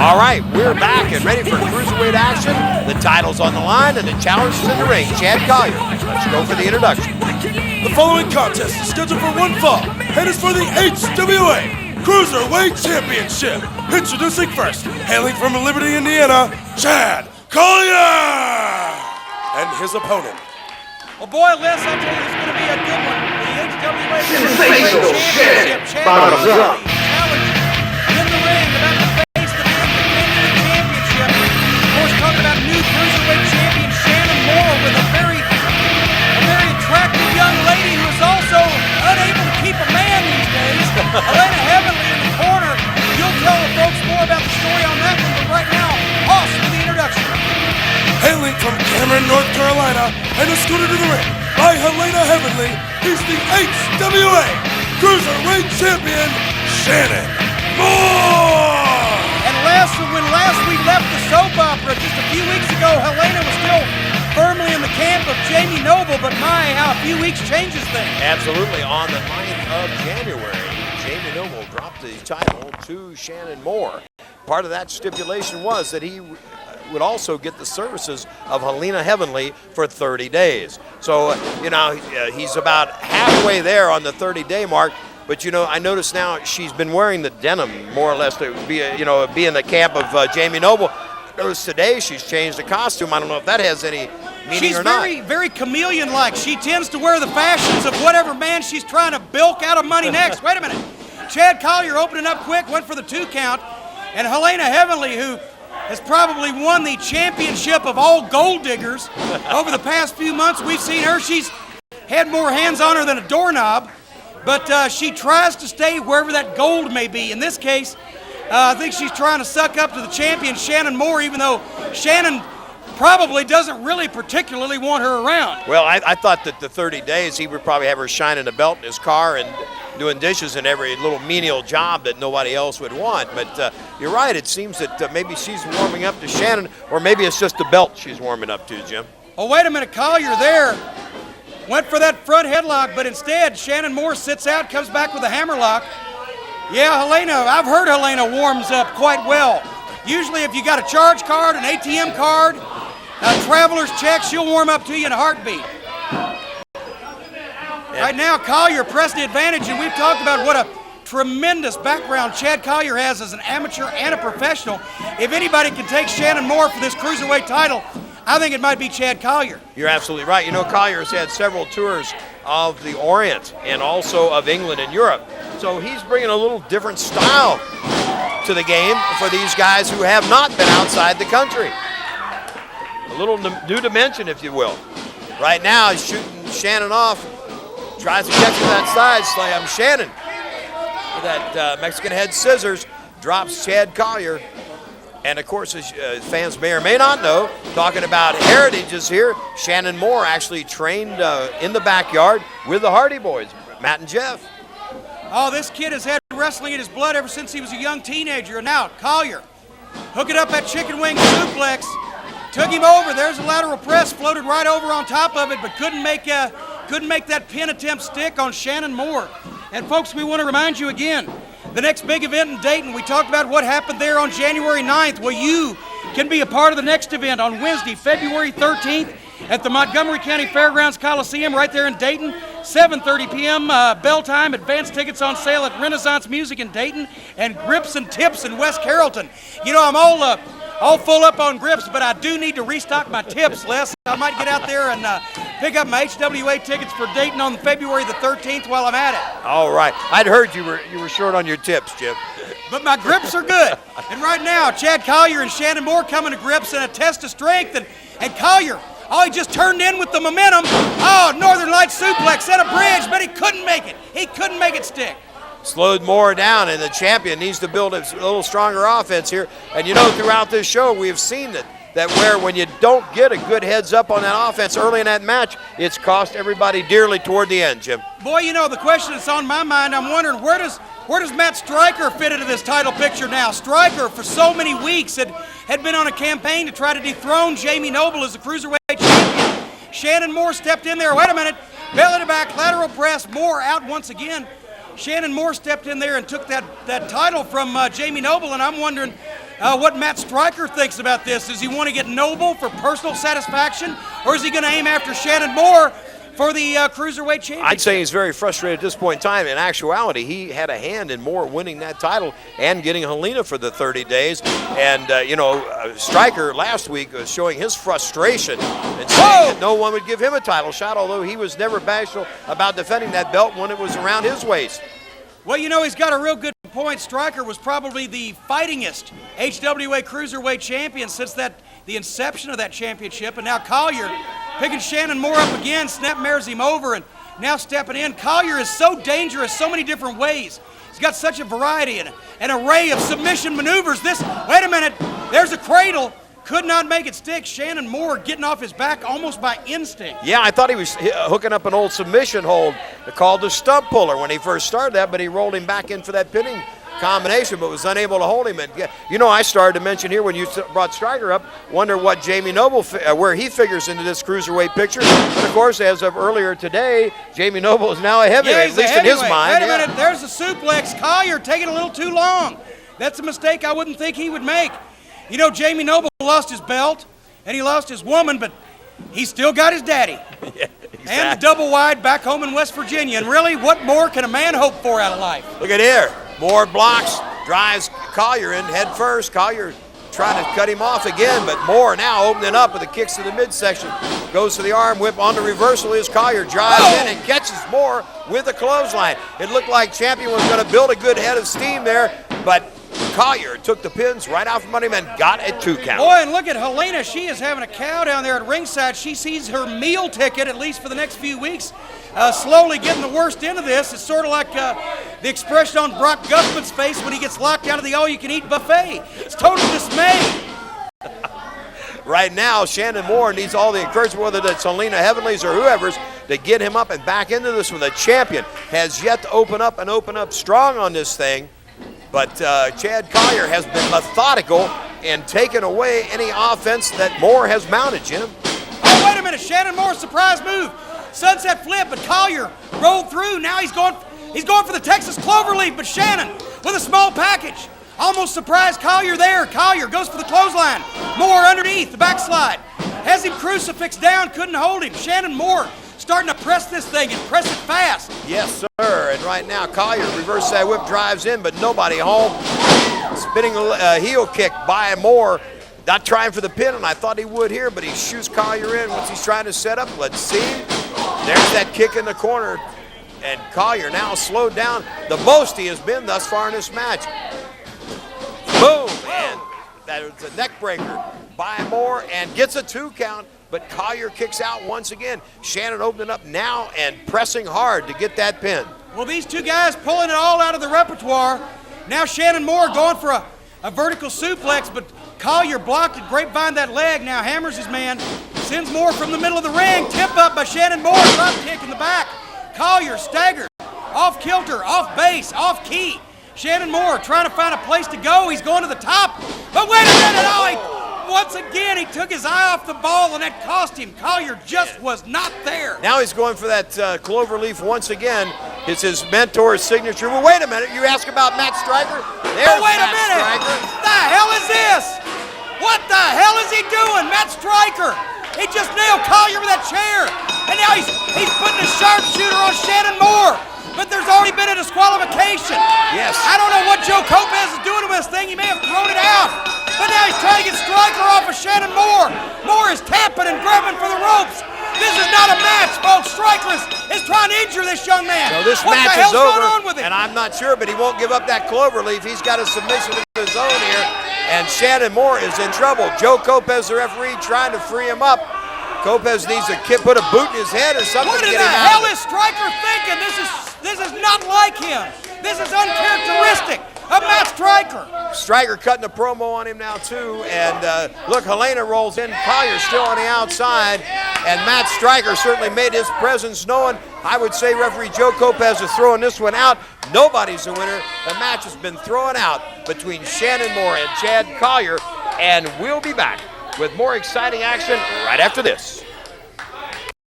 All right, we're back and ready for Cruiserweight action. The title's on the line and the challenger's in the ring. Chad Collyer. Let's go for the introduction. The following contest is scheduled for one fall and is for the HWA Cruiserweight Championship. Introducing first, hailing from Liberty, Indiana, Chad Collyer, and his opponent. Well, boy, Les, I'll tell you, it's going to be a good one. The HWA Sensational Championship. Chad Collyer. Challenger in the ring, about to face the man defending the championship. Of course, talking about new Cruiserweight champion Shannon Moore with a very attractive young lady who is also unable to keep a man these days. Hellena Heavenly in the corner. You'll tell the folks more about the story on that one, but right now, Hoss with the introduction. Hailing from Cameron, North Carolina, and escorted to the ring by Hellena Heavenly, he's the HWA Cruiserweight Champion, Shannon Moore! And when last we left the soap opera just a few weeks ago, Hellena was still firmly in the camp of Jamie Noble, but my, how a few weeks changes things. Absolutely. On the 9th of January, Jamie Noble dropped the title to Shannon Moore. Part of that stipulation was that he would also get the services of Hellena Heavenly for 30 days. So, he's about halfway there on the 30-day mark. But, I notice now she's been wearing the denim more or less to be in the camp of Jamie Noble. I notice today she's changed the costume. I don't know if that has any meaning or not. She's very chameleon-like. She tends to wear the fashions of whatever man she's trying to bilk out of money next. Wait a minute. Chad Collyer opening up quick, went for the 2 count. And Hellena Heavenly, who has probably won the championship of all gold diggers over the past few months. We've seen her. She's had more hands on her than a doorknob, but she tries to stay wherever that gold may be. In this case, I think she's trying to suck up to the champion, Shannon Moore, even though Shannon probably doesn't really particularly want her around. Well, I thought that the 30 days he would probably have her shining a belt in his car and doing dishes and every little menial job that nobody else would want. But you're right, it seems that maybe she's warming up to Shannon, or maybe it's just the belt she's warming up to, Jim. Oh, wait a minute, Collyer there went for that front headlock, but instead Shannon Moore sits out, comes back with a hammerlock. Yeah, Hellena, I've heard Hellena warms up quite well. Usually if you got a charge card, an ATM card, a traveler's check, she'll warm up to you in a heartbeat. Right now, Collyer pressed the advantage, and we've talked about what a tremendous background Chad Collyer has as an amateur and a professional. If anybody can take Shannon Moore for this Cruiserweight title, I think it might be Chad Collyer. You're absolutely right. Collier's had several tours of the Orient and also of England and Europe. So he's bringing a little different style to the game for these guys who have not been outside the country. A little new dimension, if you will. Right now, he's shooting Shannon off. Tries to get to that side slam. Shannon, with that Mexican head scissors, drops Chad Collyer. And of course, as fans may or may not know, talking about heritages here, Shannon Moore actually trained in the backyard with the Hardy Boys, Matt and Jeff. Oh, this kid has had wrestling in his blood ever since he was a young teenager. And now, Collyer, hooking up that chicken wing suplex, took him over. There's a lateral press, floated right over on top of it, but couldn't make that pin attempt stick on Shannon Moore. And folks, we want to remind you again, the next big event in Dayton, we talked about what happened there on January 9th. Well, you can be a part of the next event on Wednesday, February 13th at the Montgomery County Fairgrounds Coliseum right there in Dayton. 7:30 p.m. Bell time. Advance tickets on sale at Renaissance Music in Dayton and Grips and Tips in West Carrollton. I'm all full up on grips, but I do need to restock my tips, Les. I might get out there and pick up my HWA tickets for Dayton on February the 13th while I'm at it. All right. I'd heard you were short on your tips, Jim. But my grips are good. And right now, Chad Collyer and Shannon Moore coming to grips and a test of strength. And Collyer, he just turned in with the momentum. Oh, Northern Lights suplex at a bridge, but he couldn't make it. He couldn't make it stick. Slowed Moore down, and the champion needs to build a little stronger offense here. And throughout this show, we have seen that where when you don't get a good heads up on that offense early in that match, it's cost everybody dearly toward the end, Jim. Boy, the question that's on my mind, I'm wondering where does Matt Stryker fit into this title picture now? Stryker, for so many weeks, had been on a campaign to try to dethrone Jamie Noble as the Cruiserweight champion. Shannon Moore stepped in there. Wait a minute. Belly to back, lateral press. Moore out once again. Shannon Moore stepped in there and took that title from Jamie Noble, and I'm wondering, what Matt Stryker thinks about this. Does he want to get Noble for personal satisfaction, or is he going to aim after Shannon Moore for the Cruiserweight Championship? I'd say he's very frustrated at this point in time. In actuality, he had a hand in Moore winning that title and getting Hellena for the 30 days. And, Stryker last week was showing his frustration and saying that no one would give him a title shot, although he was never bashful about defending that belt when it was around his waist. Well, he's got a real good point. Stryker was probably the fightingest HWA Cruiserweight champion since the inception of that championship, and now Collyer picking Shannon Moore up again, snapmares him over, and now stepping in. Collyer is so dangerous so many different ways. He's got such a variety and an array of submission maneuvers. Wait a minute, there's a cradle. Could not make it stick. Shannon Moore getting off his back almost by instinct. Yeah, I thought he was hooking up an old submission hold called the stump puller when he first started that, but he rolled him back in for that pinning combination, but was unable to hold him. And I started to mention here when you brought Stryker up, wonder what Jamie Noble, where he figures into this cruiserweight picture. But of course, as of earlier today, Jamie Noble is now a heavyweight, at least in his mind. Wait a minute, there's a suplex. Collyer taking a little too long. That's a mistake I wouldn't think he would make. Jamie Noble lost his belt, and he lost his woman, but he's still got his daddy. Yeah, exactly. And the double wide back home in West Virginia. And really, what more can a man hope for out of life? Look at here. Moore blocks, drives Collyer in head first. Collyer trying to cut him off again, but Moore now opening up with the kicks to the midsection. Goes to the arm whip on the reversal is Collyer. Drives in and catches Moore with a clothesline. It looked like Champion was going to build a good head of steam there, but Collyer took the pins right out from under him and got a 2 count. Boy, and look at Hellena. She is having a cow down there at ringside. She sees her meal ticket, at least for the next few weeks, slowly getting the worst end of this. It's sort of like the expression on Brock Guffman's face when he gets locked out of the all-you-can-eat buffet. It's total dismay. Right now, Shannon Moore needs all the encouragement, whether that's Hellena Heavenly's or whoever's, to get him up and back into this one. The champion has yet to open up strong on this thing. But Chad Collyer has been methodical in taking away any offense that Moore has mounted, Jim. Oh, wait a minute. Shannon Moore, surprise move. Sunset flip, but Collyer rolled through. Now he's going for the Texas Cloverleaf, but Shannon with a small package. Almost surprised Collyer there. Collyer goes for the clothesline. Moore underneath, the backslide. Has him crucifixed down, couldn't hold him. Shannon Moore starting to press this thing and press it fast. Yes, sir. And right now, Collyer reverses that whip, drives in, but nobody home. Spinning a heel kick by Moore. Not trying for the pin, and I thought he would here, but he shoots Collyer in once he's trying to set up. Let's see. There's that kick in the corner. And Collyer now slowed down the most he has been thus far in this match. Boom! And that was a neck breaker by Moore and gets a 2 count. But Collyer kicks out once again. Shannon opening up now and pressing hard to get that pin. Well, these two guys pulling it all out of the repertoire. Now Shannon Moore going for a vertical suplex, but Collyer blocked it, grapevine that leg, now hammers his man, sends Moore from the middle of the ring, tip up by Shannon Moore, drop kick in the back. Collyer staggered, off kilter, off base, off key. Shannon Moore trying to find a place to go. He's going to the top, but wait a minute, once again, he took his eye off the ball, and that cost him. Collyer just was not there. Now he's going for that cloverleaf once again. It's his mentor's signature. Well, wait a minute. You ask about Matt Stryker? There's wait Matt a minute. Stryker. The hell is this? What the hell is he doing? Matt Stryker. He just nailed Collyer with that chair. And now he's putting a sharpshooter on Shannon Moore. But there's already been a disqualification. Yes. I don't know what Joe Lopez is doing with this thing. He may have thrown it out. But now he's trying to get Stryker off of Shannon Moore. Moore is tapping and grabbing for the ropes. This is not a match, folks. Stryker is trying to injure this young man. So this what match the hell's is over, going on with him? and I'm not sure, but he won't give up that cloverleaf. He's got a submission of his own here, and Shannon Moore is in trouble. Joe Lopez, the referee, trying to free him up. Lopez needs to put a boot in his head or something What to in get the him out. hell is Stryker thinking? This is not like him. This is uncharacteristic of Matt Stryker. Stryker cutting a promo on him now too, and look, Hellena rolls in, Collyer still on the outside, and Matt Stryker certainly made his presence known. I would say referee Joe Lopez is throwing this one out. Nobody's the winner. The match has been thrown out between Shannon Moore and Chad Collyer, and we'll be back with more exciting action right after this.